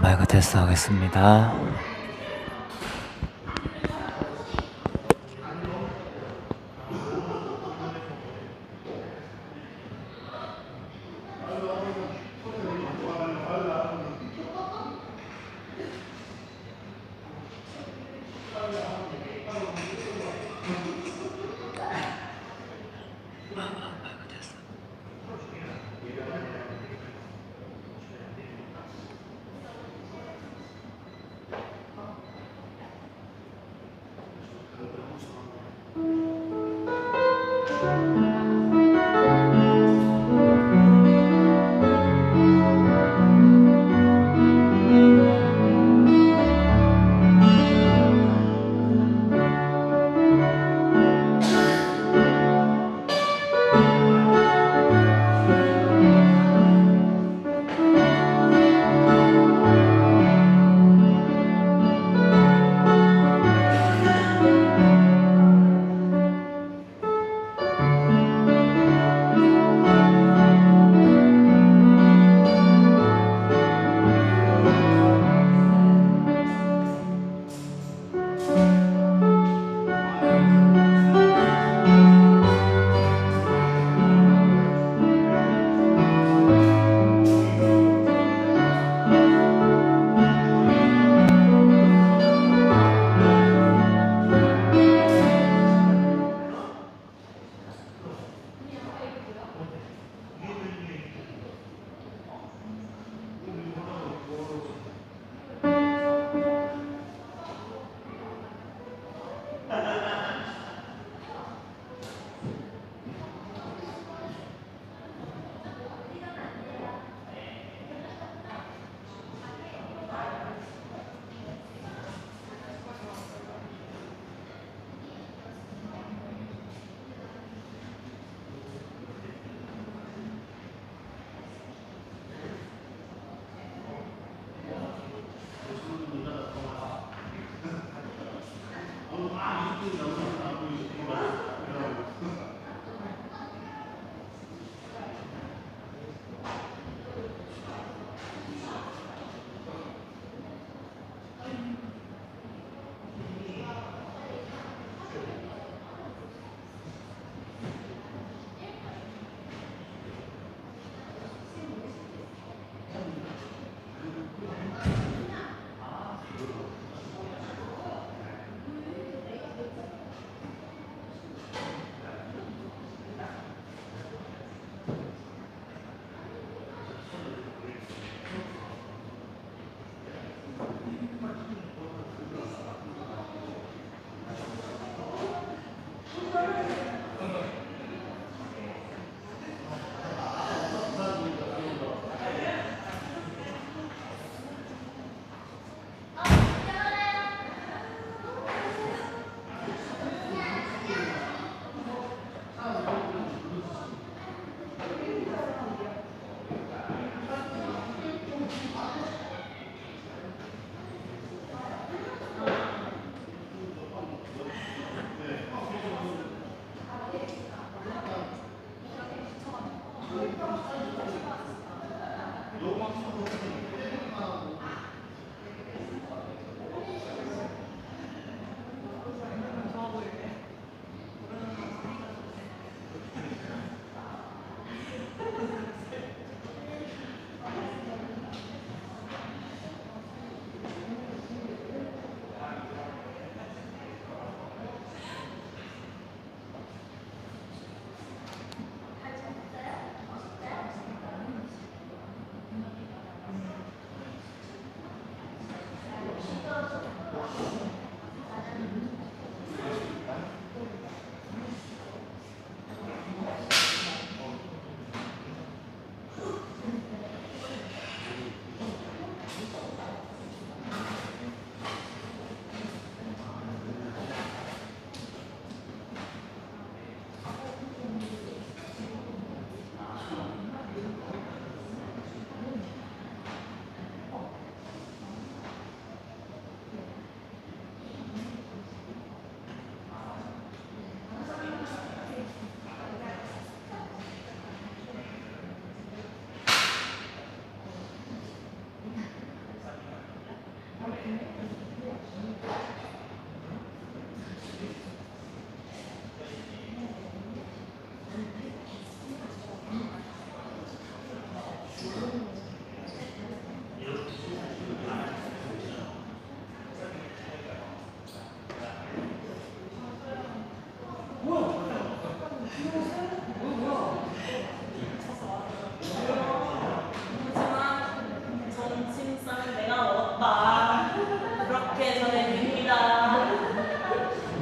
마이크 테스트 하겠습니다.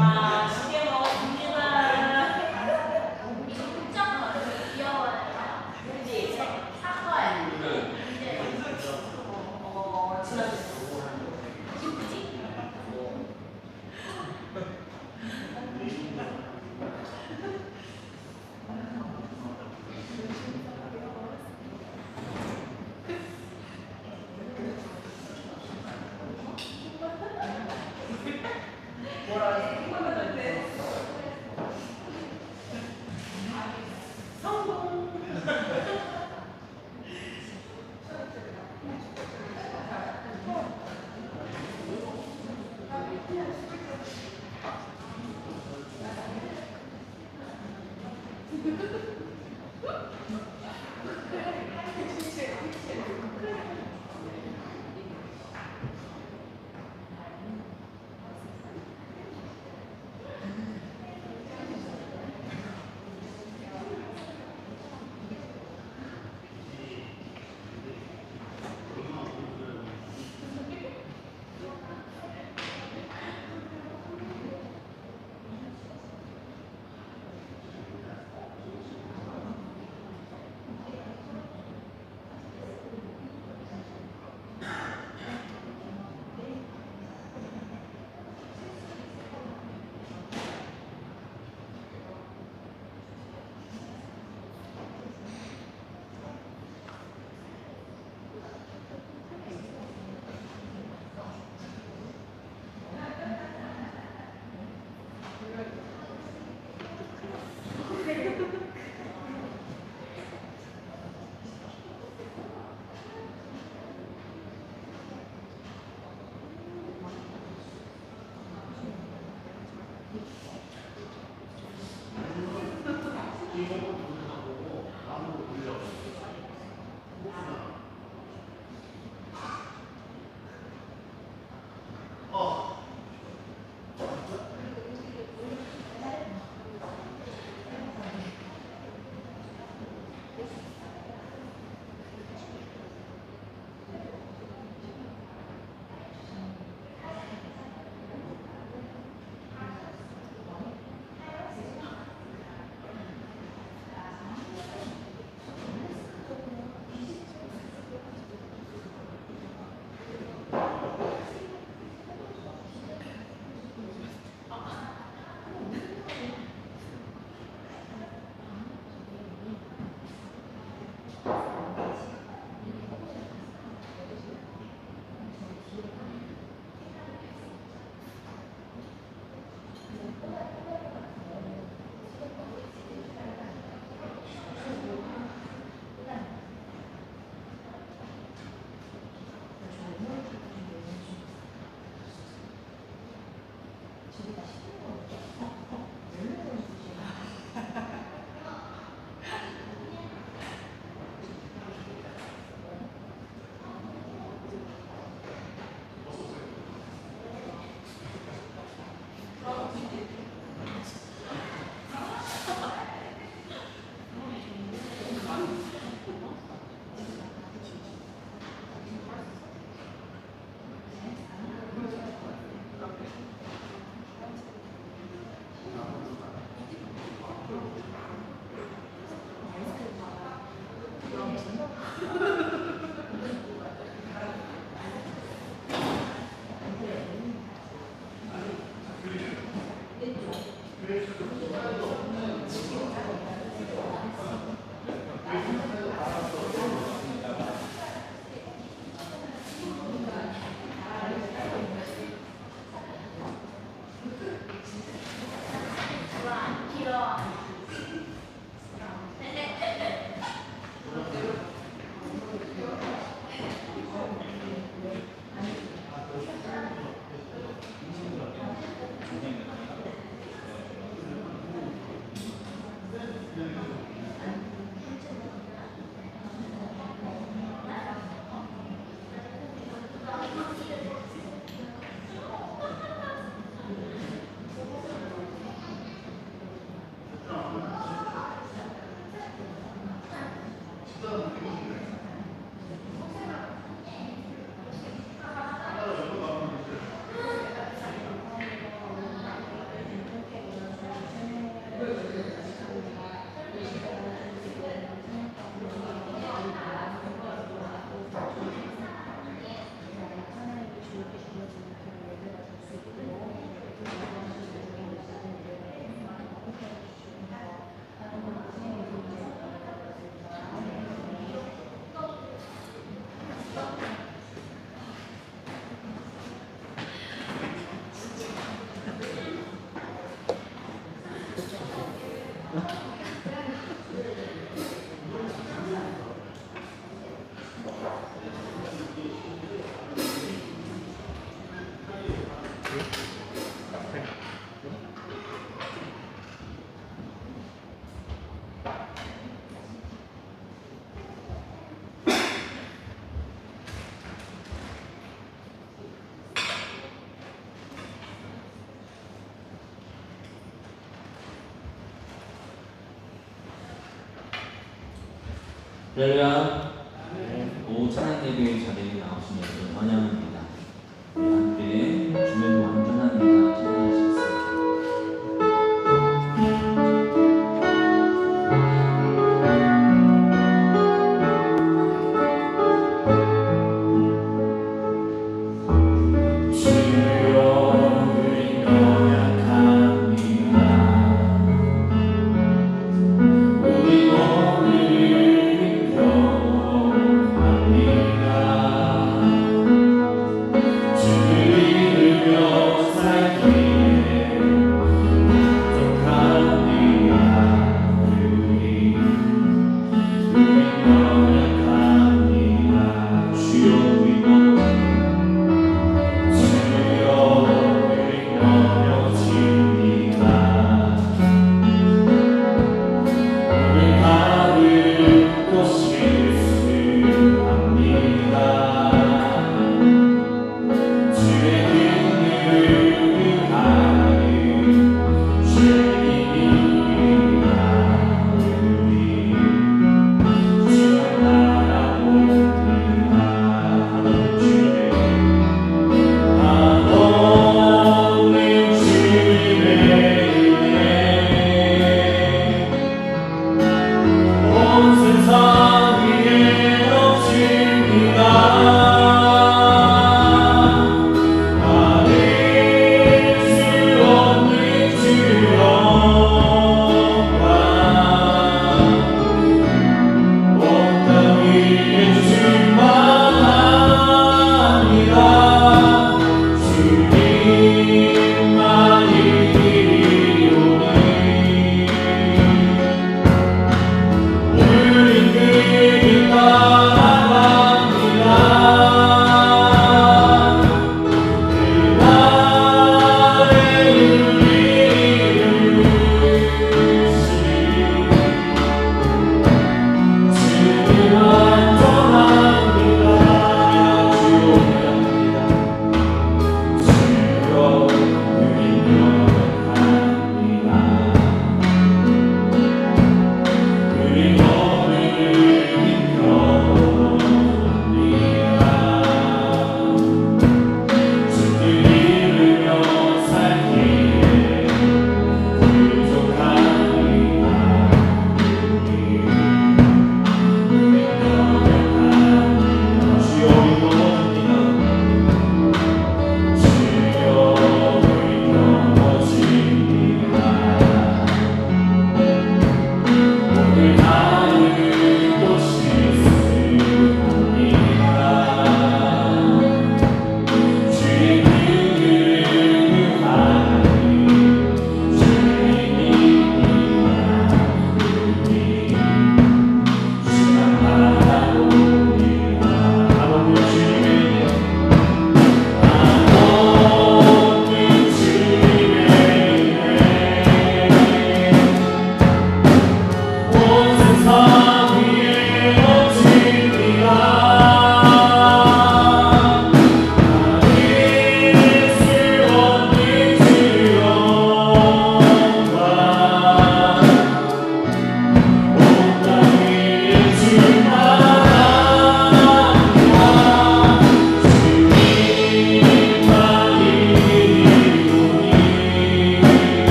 맛있게 먹습니다. 그치? 산 거야. 이제 지나쳤어. 기쁘지? 뭐라 해? 성공. 할렐루야. 오 찬양 예배 자리에 나오신 여러분 환영합니다. 우리 함께 주는 완전합니다. 찬양하시겠습니다. 우리 오늘 경험합니다.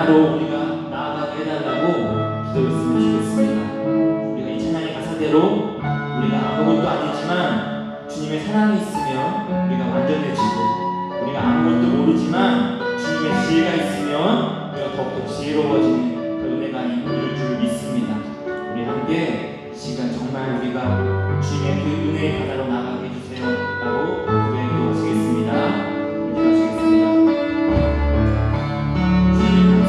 나로 우리가 나아가게 해달라고 기도했으면 좋겠습니다. 우리가 이 찬양의 가사대로 우리가 아무것도 아니지만 주님의 사랑이 있으면 우리가 완전해지고, 우리가 아무것도 모르지만 주님의 지혜가 있으면 우리가 더욱더 지혜로워지는 그 은혜가 있는 줄 믿습니다. 우리 함께 시간 정말 우리가 주님의 그 은혜의 바다로 나가게 해주세요 라고 기도하시겠습니다. 기도하시겠습니다. 주님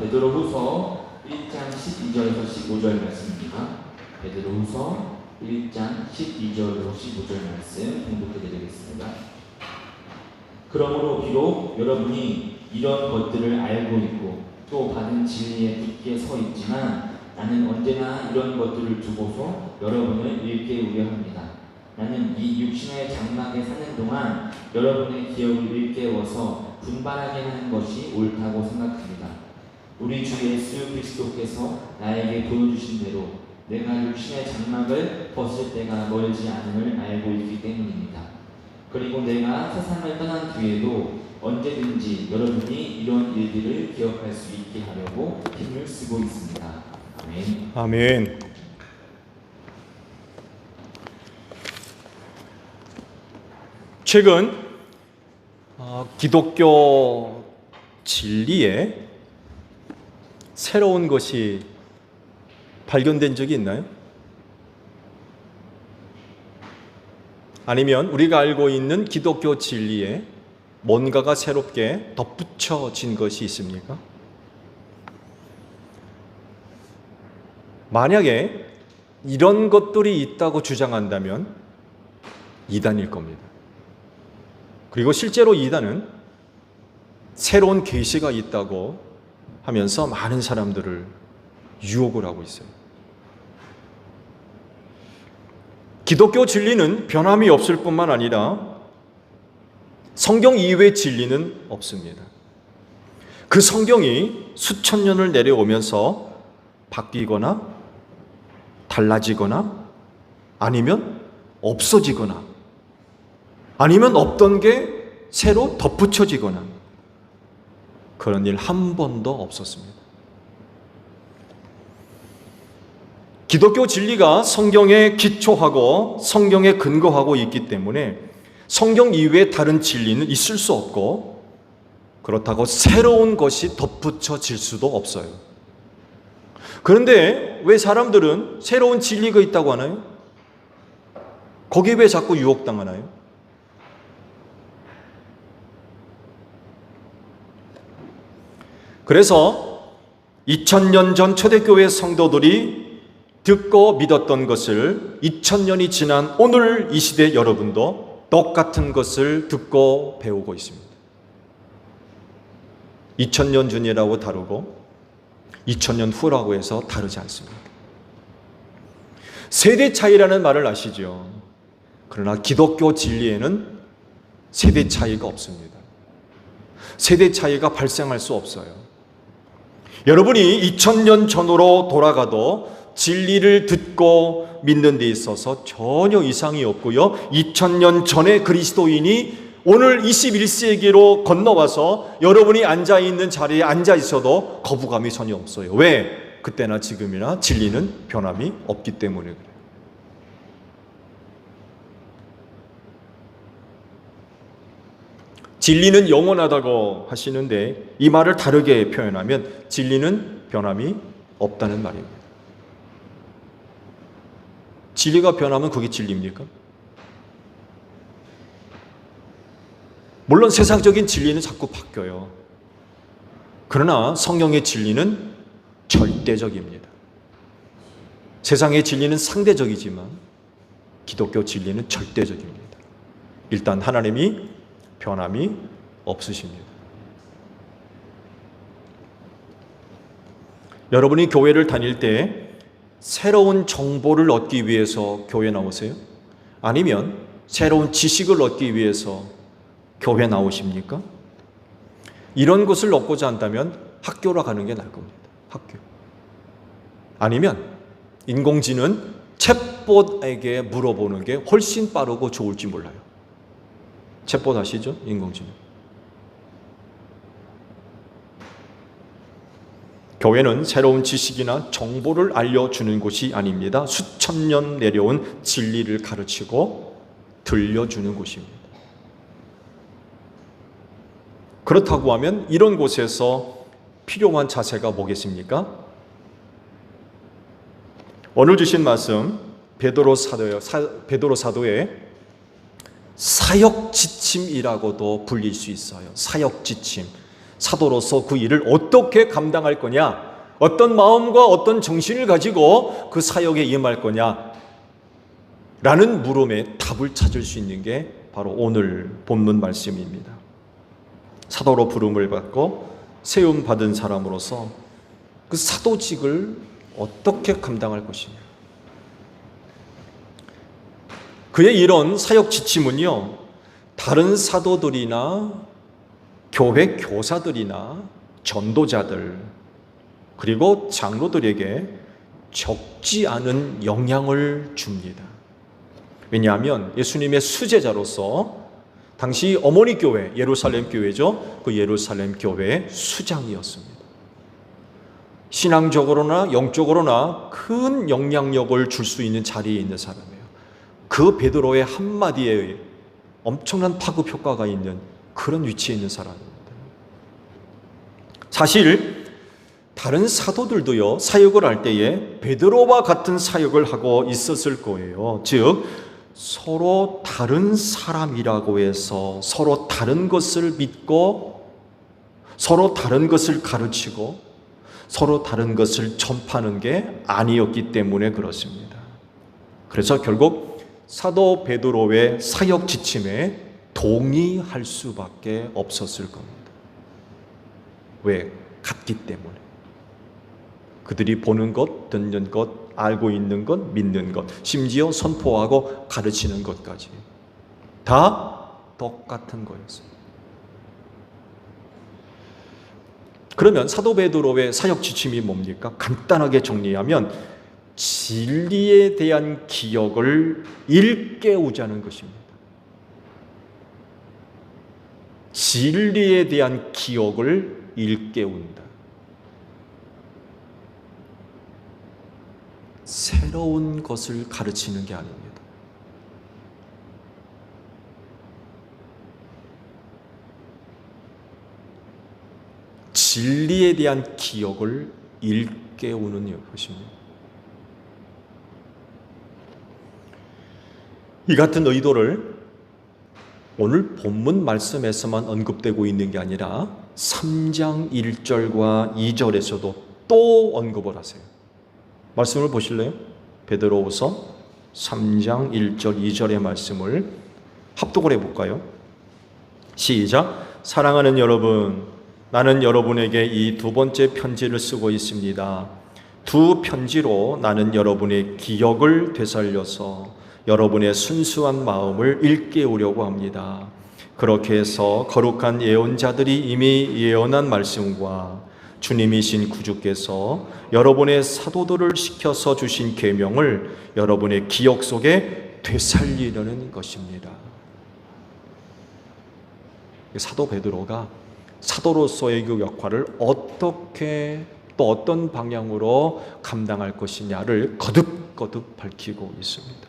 베드로후서 1장 12절에서 15절 말씀입니다. 베드로후서 1장 12절에서 15절 말씀 공독해드리겠습니다. 그러므로 비록 여러분이 이런 것들을 알고 있고 또 받은 진리에 굳게 서 있지만 나는 언제나 이런 것들을 두고서 여러분을 일깨우려 합니다. 나는 이 육신의 장막에 사는 동안 여러분의 기억을 일깨워서 분발하게 하는 것이 옳다고 생각합니다. 우리 주 예수 그리스도께서 나에게 보여주신 대로 내가 육신의 장막을 벗을 때가 멀지 않음을 알고 있기 때문입니다. 그리고 내가 세상을 떠난 뒤에도 언제든지 여러분이 이런 일들을 기억할 수 있게 하려고 힘을 쓰고 있습니다. 아멘. 아멘. 최근 기독교 진리에 새로운 것이 발견된 적이 있나요? 아니면 우리가 알고 있는 기독교 진리에 뭔가가 새롭게 덧붙여진 것이 있습니까? 만약에 이런 것들이 있다고 주장한다면 이단일 겁니다. 그리고 실제로 이단은 새로운 계시가 있다고 하면서 많은 사람들을 유혹을 하고 있어요. 기독교 진리는 변함이 없을 뿐만 아니라 성경 이외의 진리는 없습니다. 그 성경이 수천 년을 내려오면서 바뀌거나 달라지거나 아니면 없어지거나 아니면 없던 게 새로 덧붙여지거나 그런 일 한 번도 없었습니다. 기독교 진리가 성경에 기초하고 성경에 근거하고 있기 때문에 성경 이외에 다른 진리는 있을 수 없고 그렇다고 새로운 것이 덧붙여질 수도 없어요. 그런데 왜 사람들은 새로운 진리가 있다고 하나요? 거기에 왜 자꾸 유혹당하나요? 그래서 2000년 전 초대교회 성도들이 듣고 믿었던 것을 2000년이 지난 오늘 이 시대 여러분도 똑같은 것을 듣고 배우고 있습니다. 2000년 전이라고 다르고 2000년 후라고 해서 다르지 않습니다. 세대 차이라는 말을 아시죠? 그러나 기독교 진리에는 세대 차이가 없습니다. 세대 차이가 발생할 수 없어요. 여러분이 2000년 전으로 돌아가도 진리를 듣고 믿는 데 있어서 전혀 이상이 없고요. 2000년 전의 그리스도인이 오늘 21세기로 건너와서 여러분이 앉아있는 자리에 앉아 있어도 거부감이 전혀 없어요. 왜? 그때나 지금이나 진리는 변함이 없기 때문에 그래요. 진리는 영원하다고 하시는데 이 말을 다르게 표현하면 진리는 변함이 없다는 말입니다. 진리가 변하면 그게 진리입니까? 물론 세상적인 진리는 자꾸 바뀌어요. 그러나 성경의 진리는 절대적입니다. 세상의 진리는 상대적이지만 기독교 진리는 절대적입니다. 일단 하나님이 변함이 없으십니다. 여러분이 교회를 다닐 때 새로운 정보를 얻기 위해서 교회 나오세요? 아니면 새로운 지식을 얻기 위해서 교회 나오십니까? 이런 것을 얻고자 한다면 학교로 가는 게 나을 겁니다. 학교. 아니면 인공지능 챗봇에게 물어보는 게 훨씬 빠르고 좋을지 몰라요. 챗봇 아시죠? 인공지능. 교회는 새로운 지식이나 정보를 알려주는 곳이 아닙니다. 수천 년 내려온 진리를 가르치고 들려주는 곳입니다. 그렇다고 하면 이런 곳에서 필요한 자세가 뭐겠습니까? 오늘 주신 말씀 베드로 사도의 사역 지침이라고도 불릴 수 있어요. 사역 지침. 사도로서 그 일을 어떻게 감당할 거냐, 어떤 마음과 어떤 정신을 가지고 그 사역에 임할 거냐 라는 물음에 답을 찾을 수 있는 게 바로 오늘 본문 말씀입니다. 사도로 부름을 받고 세움 받은 사람으로서 그 사도직을 어떻게 감당할 것이냐. 그의 이런 사역 지침은요, 다른 사도들이나 교회 교사들이나 전도자들 그리고 장로들에게 적지 않은 영향을 줍니다. 왜냐하면 예수님의 수제자로서 당시 어머니 교회, 예루살렘 교회죠. 그 예루살렘 교회의 수장이었습니다. 신앙적으로나 영적으로나 큰 영향력을 줄 수 있는 자리에 있는 사람이에요. 그 베드로의 한마디에 엄청난 파급 효과가 있는 그런 위치에 있는 사람입니다. 사실 다른 사도들도요, 사역을 할 때에 베드로와 같은 사역을 하고 있었을 거예요. 즉 서로 다른 사람이라고 해서 서로 다른 것을 믿고 서로 다른 것을 가르치고 서로 다른 것을 전파하는 게 아니었기 때문에 그렇습니다. 그래서 결국 사도 베드로의 사역 지침에 동의할 수밖에 없었을 겁니다. 왜? 같기 때문에. 그들이 보는 것, 듣는 것, 알고 있는 것, 믿는 것, 심지어 선포하고 가르치는 것까지 다 똑같은 거였어요. 그러면 사도 베드로의 사역 지침이 뭡니까? 간단하게 정리하면 진리에 대한 기억을 일깨우자는 것입니다. 진리에 대한 기억을 일깨운다. 새로운 것을 가르치는 게 아닙니다. 진리에 대한 기억을 일깨우는 것입니다. 이 같은 의도를 오늘 본문 말씀에서만 언급되고 있는 게 아니라 3장 1절과 2절에서도 또 언급을 하세요. 말씀을 보실래요? 베드로후서 3장 1절 2절의 말씀을 합독을 해볼까요? 시작. 사랑하는 여러분, 나는 여러분에게 이 두 번째 편지를 쓰고 있습니다. 두 편지로 나는 여러분의 기억을 되살려서 여러분의 순수한 마음을 일깨우려고 합니다. 그렇게 해서 거룩한 예언자들이 이미 예언한 말씀과 주님이신 구주께서 여러분의 사도들을 시켜서 주신 계명을 여러분의 기억 속에 되살리려는 것입니다. 사도 베드로가 사도로서의 그 역할을 어떻게 또 어떤 방향으로 감당할 것이냐를 거듭거듭 밝히고 있습니다.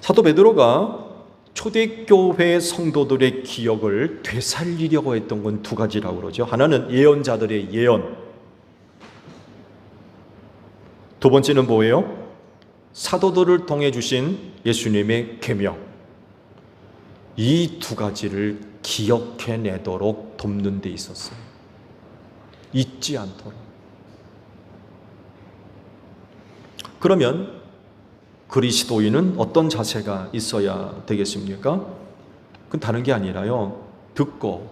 사도 베드로가 초대교회 성도들의 기억을 되살리려고 했던 건 두 가지라고 그러죠. 하나는 예언자들의 예언, 두 번째는 뭐예요? 사도들을 통해 주신 예수님의 계명. 이 두 가지를 기억해내도록 돕는 데 있었어요. 잊지 않도록. 그러면 그리스도인은 어떤 자세가 있어야 되겠습니까? 그건 다른 게 아니라요, 듣고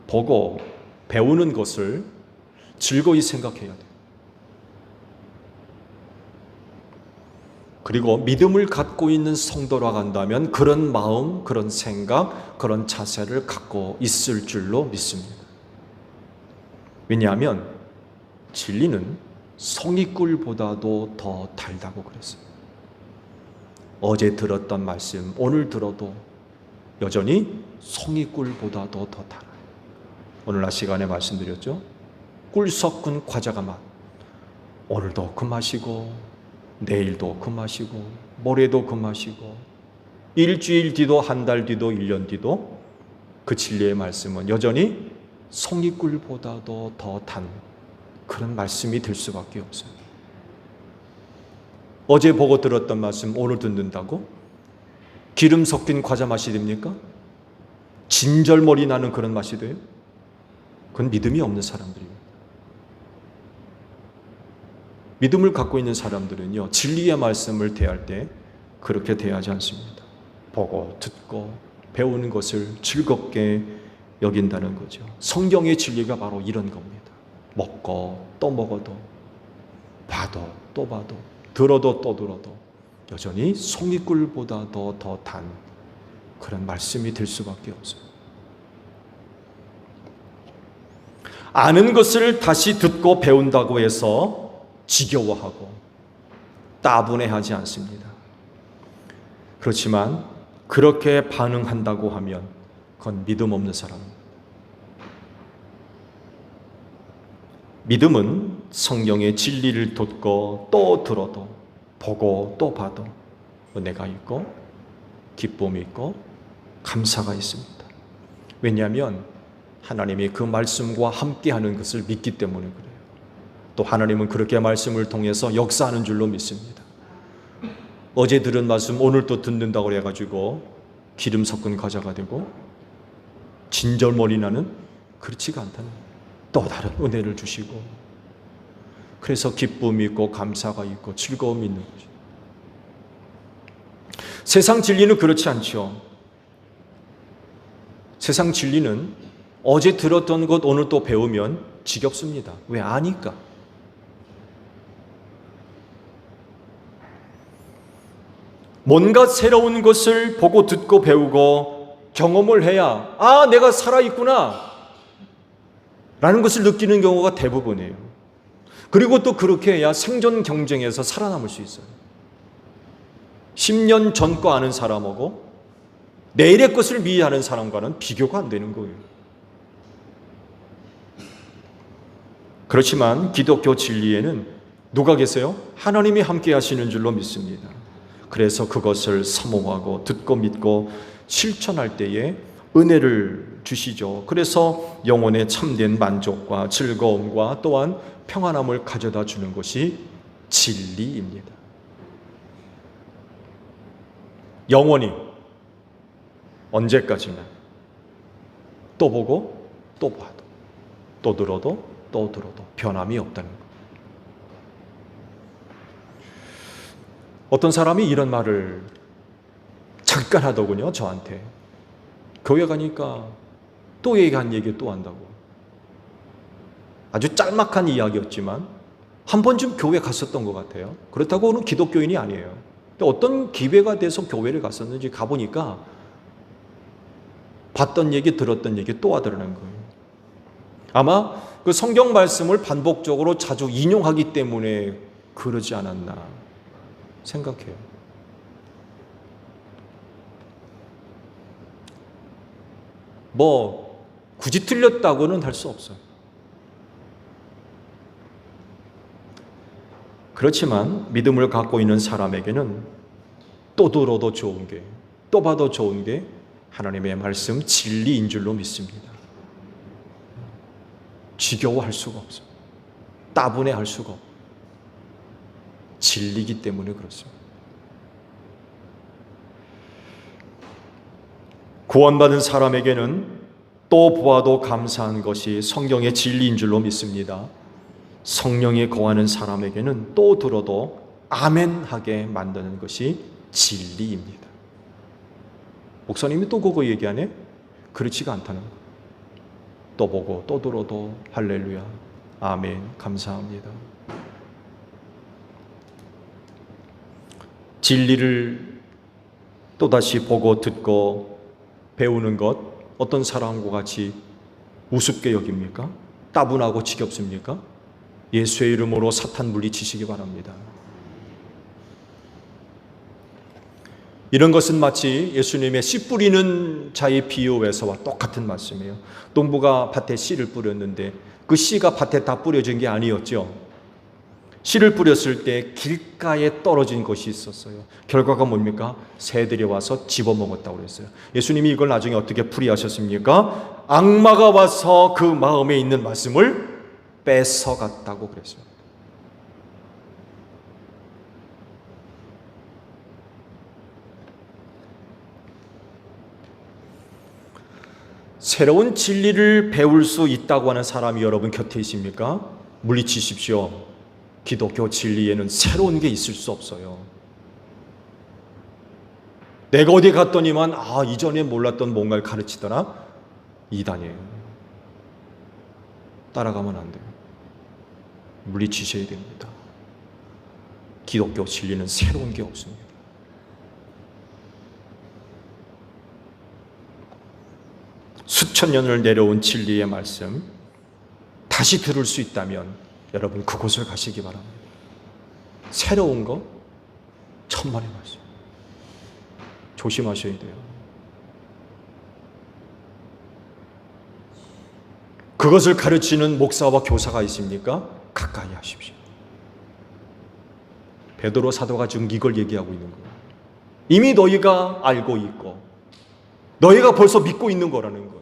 보고 배우는 것을 즐거이 생각해야 돼요. 그리고 믿음을 갖고 있는 성도라 한다면 그런 마음, 그런 생각, 그런 자세를 갖고 있을 줄로 믿습니다. 왜냐하면 진리는 송이꿀보다도 더 달다고 그랬어요. 어제 들었던 말씀 오늘 들어도 여전히 송이꿀보다도 더 달아요. 오늘날 시간에 말씀드렸죠. 꿀 섞은 과자가 맛. 오늘도 그 맛이고 내일도 그 맛이고 모레도 그 맛이고 일주일 뒤도 한 달 뒤도 1년 뒤도 그 진리의 말씀은 여전히 송이꿀보다도 더 단 그런 말씀이 될 수밖에 없어요. 어제 보고 들었던 말씀 오늘 듣는다고 기름 섞인 과자 맛이 됩니까? 진절머리 나는 그런 맛이 돼요? 그건 믿음이 없는 사람들입니다. 믿음을 갖고 있는 사람들은요, 진리의 말씀을 대할 때 그렇게 대하지 않습니다. 보고 듣고 배우는 것을 즐겁게 여긴다는 거죠. 성경의 진리가 바로 이런 겁니다. 먹고 또 먹어도 봐도 또 봐도 들어도 또 들어도 여전히 송이꿀보다도 더 단 그런 말씀이 될 수밖에 없어요. 아는 것을 다시 듣고 배운다고 해서 지겨워하고 따분해하지 않습니다. 그렇지만 그렇게 반응한다고 하면 그건 믿음 없는 사람입니다. 믿음은 성경의 진리를 듣고 또 들어도 보고 또 봐도 은혜가 있고 기쁨이 있고 감사가 있습니다. 왜냐하면 하나님이 그 말씀과 함께하는 것을 믿기 때문에 그래요. 또 하나님은 그렇게 말씀을 통해서 역사하는 줄로 믿습니다. 어제 들은 말씀 오늘 또 듣는다고 해가지고 기름 섞은 과자가 되고 진절머리 나는 그렇지가 않다는 거예요. 또 다른 은혜를 주시고 그래서 기쁨이 있고 감사가 있고 즐거움이 있는 거죠. 세상 진리는 그렇지 않죠. 세상 진리는 어제 들었던 것 오늘 또 배우면 지겹습니다. 왜? 아니까. 뭔가 새로운 것을 보고 듣고 배우고 경험을 해야 아, 내가 살아있구나 라는 것을 느끼는 경우가 대부분이에요. 그리고 또 그렇게 해야 생존 경쟁에서 살아남을 수 있어요. 10년 전 거 아는 사람하고 내일의 것을 미리 아는 사람과는 비교가 안 되는 거예요. 그렇지만 기독교 진리에는 누가 계세요? 하나님이 함께 하시는 줄로 믿습니다. 그래서 그것을 사모하고 듣고 믿고 실천할 때에 은혜를 주시죠. 그래서 영혼의 참된 만족과 즐거움과 또한 평안함을 가져다 주는 것이 진리입니다. 영원히 언제까지나 또 보고 또 봐도 또 들어도 또 들어도 변함이 없다는 것. 어떤 사람이 이런 말을 잠깐 하더군요. 저한테. 교회 가니까 또 얘기한 얘기 또 한다고. 아주 짤막한 이야기였지만 한 번쯤 교회 갔었던 것 같아요. 그렇다고는 기독교인이 아니에요. 어떤 기회가 돼서 교회를 갔었는지 가보니까 봤던 얘기 들었던 얘기 또 하더라는 거예요. 아마 그 성경 말씀을 반복적으로 자주 인용하기 때문에 그러지 않았나 생각해요. 뭐 굳이 틀렸다고는 할 수 없어요. 그렇지만 믿음을 갖고 있는 사람에게는 또 들어도 좋은 게, 또 봐도 좋은 게 하나님의 말씀 진리인 줄로 믿습니다. 지겨워할 수가 없어요. 따분해할 수가 없어요. 진리이기 때문에 그렇습니다. 구원받은 사람에게는 또 보아도 감사한 것이 성경의 진리인 줄로 믿습니다. 성령에 거하는 사람에게는 또 들어도 아멘하게 만드는 것이 진리입니다. 목사님이 또 그거 얘기하네? 그렇지가 않다는 거예요. 또 보고 또 들어도 할렐루야, 아멘, 감사합니다. 진리를 또다시 보고 듣고 배우는 것 어떤 사람과 같이 우습게 여깁니까? 따분하고 지겹습니까? 예수의 이름으로 사탄 물리치시기 바랍니다. 이런 것은 마치 예수님의 씨 뿌리는 자의 비유에서와 똑같은 말씀이에요. 농부가 밭에 씨를 뿌렸는데 그 씨가 밭에 다 뿌려진 게 아니었죠. 씨를 뿌렸을 때 길가에 떨어진 것이 있었어요. 결과가 뭡니까? 새들이 와서 집어먹었다고 그랬어요. 예수님이 이걸 나중에 어떻게 풀이하셨습니까? 악마가 와서 그 마음에 있는 말씀을 뺏어갔다고 그랬어요. 새로운 진리를 배울 수 있다고 하는 사람이 여러분 곁에 있습니까? 물리치십시오. 기독교 진리에는 새로운 게 있을 수 없어요. 내가 어디 갔더니만 이전에 몰랐던 뭔가를 가르치더라? 이단이에요. 따라가면 안 돼요. 물리치셔야 됩니다. 기독교 진리는 새로운 게 없습니다. 수천 년을 내려온 진리의 말씀 다시 들을 수 있다면 여러분 그곳을 가시기 바랍니다. 새로운 거 천만의 말씀 조심하셔야 돼요. 그것을 가르치는 목사와 교사가 있습니까? 가까이 하십시오. 베드로 사도가 지금 이걸 얘기하고 있는 거예요. 이미 너희가 알고 있고 너희가 벌써 믿고 있는 거라는 거예요.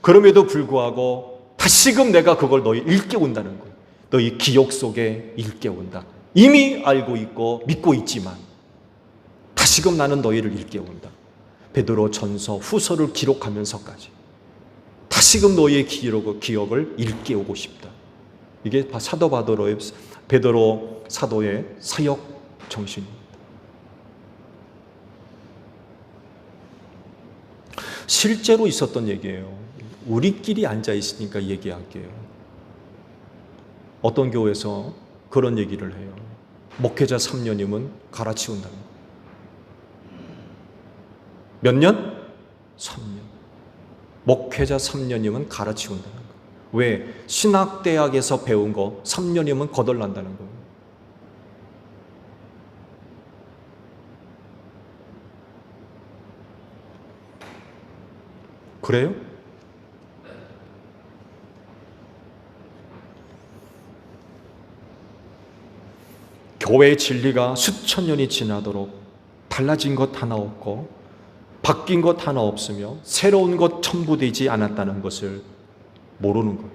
그럼에도 불구하고 다시금 내가 그걸 너희 일깨운다는 거예요. 너희 기억 속에 일깨운다. 이미 알고 있고 믿고 있지만 다시금 나는 너희를 일깨운다. 베드로 전서 후서를 기록하면서까지 다시금 너희의 기억을 일깨우고 싶다. 이게 사도 베드로 사도의 사역 정신입니다. 실제로 있었던 얘기예요. 우리끼리 앉아 있으니까 얘기할게요. 어떤 교회에서 그런 얘기를 해요. 목회자 3년이면 갈아치운다는 거예요. 몇 년? 3년. 목회자 3년이면 갈아치운다는 거예요. 왜? 신학대학에서 배운 거 3년이면 거덜난다는 거예요. 그래요? 교회의 진리가 수천 년이 지나도록 달라진 것 하나 없고 바뀐 것 하나 없으며 새로운 것 첨부되지 않았다는 것을 모르는 거예요.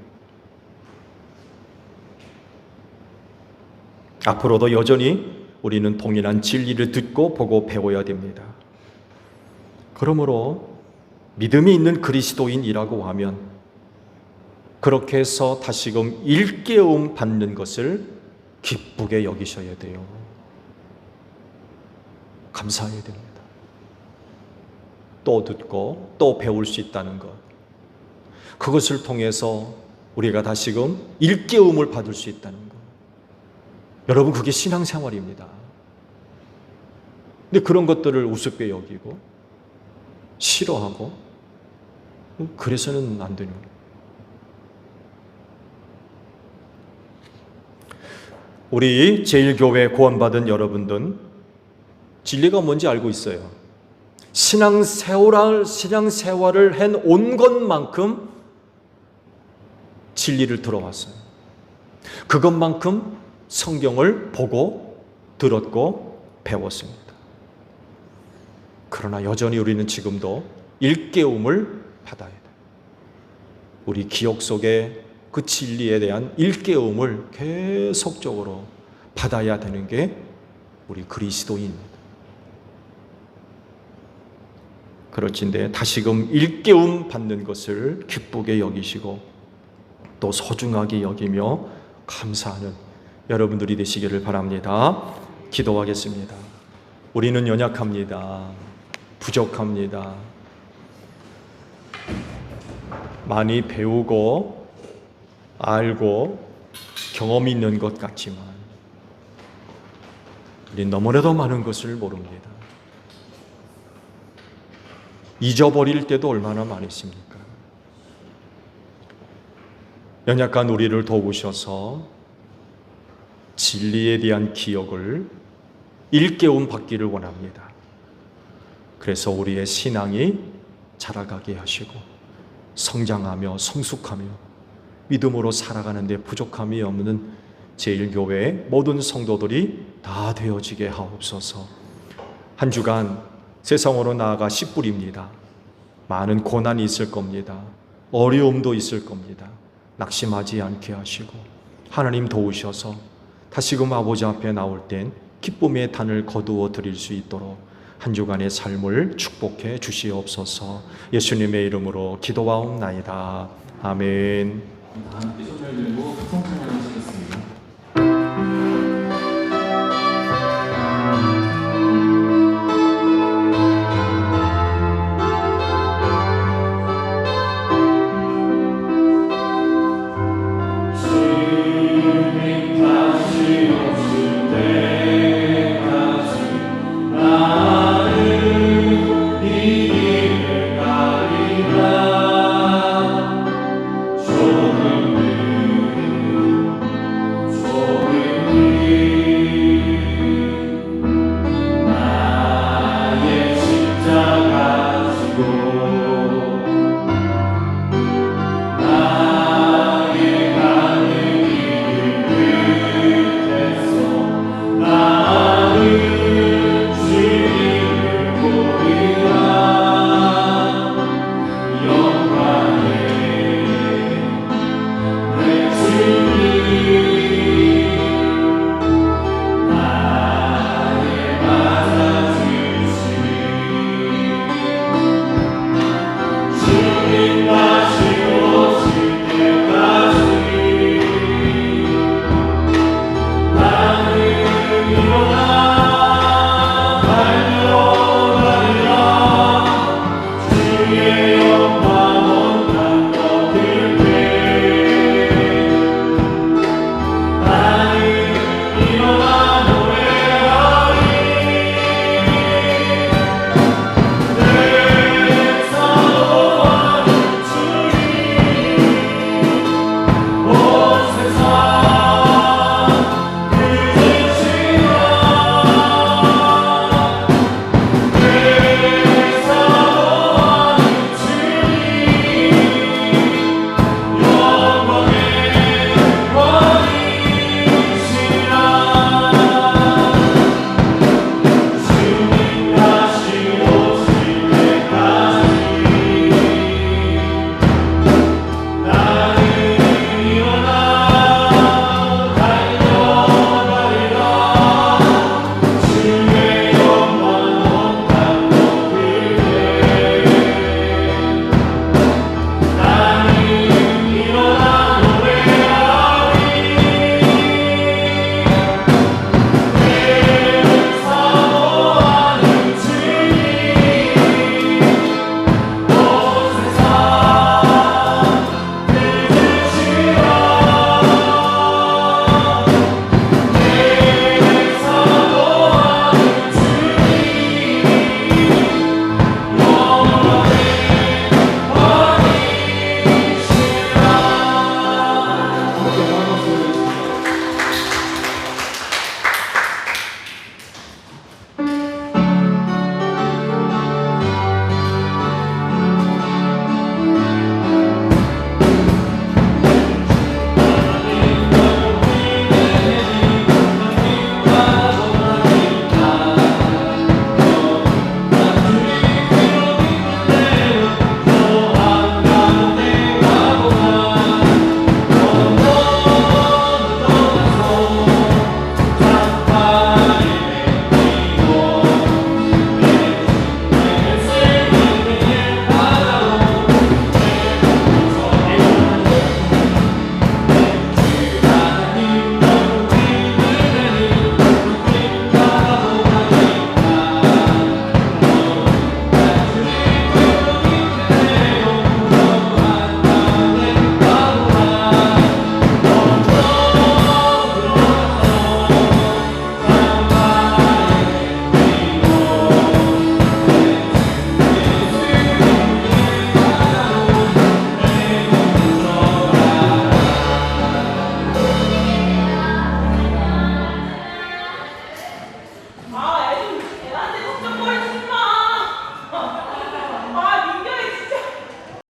앞으로도 여전히 우리는 동일한 진리를 듣고 보고 배워야 됩니다. 그러므로 믿음이 있는 그리스도인이라고 하면 그렇게 해서 다시금 일깨움 받는 것을 기쁘게 여기셔야 돼요. 감사해야 됩니다. 또 듣고 또 배울 수 있다는 것. 그것을 통해서 우리가 다시금 일깨움을 받을 수 있다는 것. 여러분 그게 신앙생활입니다. 근데 그런 것들을 우습게 여기고 싫어하고 그래서는 안 되는 거예요. 우리 제1교회 구원받은 여러분들은 진리가 뭔지 알고 있어요. 신앙생활을 한 온 것만큼 진리를 들어왔어요. 그것만큼 성경을 보고 들었고 배웠습니다. 그러나 여전히 우리는 지금도 일깨움을 받아야 돼요. 우리 기억 속에 그 진리에 대한 일깨움을 계속적으로 받아야 되는 게 우리 그리스도인입니다. 그렇진데 다시금 일깨움 받는 것을 기쁘게 여기시고 또 소중하게 여기며 감사하는 여러분들이 되시기를 바랍니다. 기도하겠습니다. 우리는 연약합니다. 부족합니다. 많이 배우고 알고 경험이 있는 것 같지만 우리는 너무나도 많은 것을 모릅니다. 잊어버릴 때도 얼마나 많습니까? 연약한 우리를 도우셔서 진리에 대한 기억을 일깨움 받기를 원합니다. 그래서 우리의 신앙이 자라가게 하시고 성장하며 성숙하며 믿음으로 살아가는 데 부족함이 없는 제1교회의 모든 성도들이 다 되어지게 하옵소서. 한 주간 세상으로 나아가 씨 뿌립니다. 많은 고난이 있을 겁니다. 어려움도 있을 겁니다. 낙심하지 않게 하시고 하나님 도우셔서 다시금 아버지 앞에 나올 땐 기쁨의 단을 거두어 드릴 수 있도록 한 주간의 삶을 축복해 주시옵소서. 예수님의 이름으로 기도하옵나이다. 아멘. 함께 손을 들고 성찬양하시겠습니다. Yeah.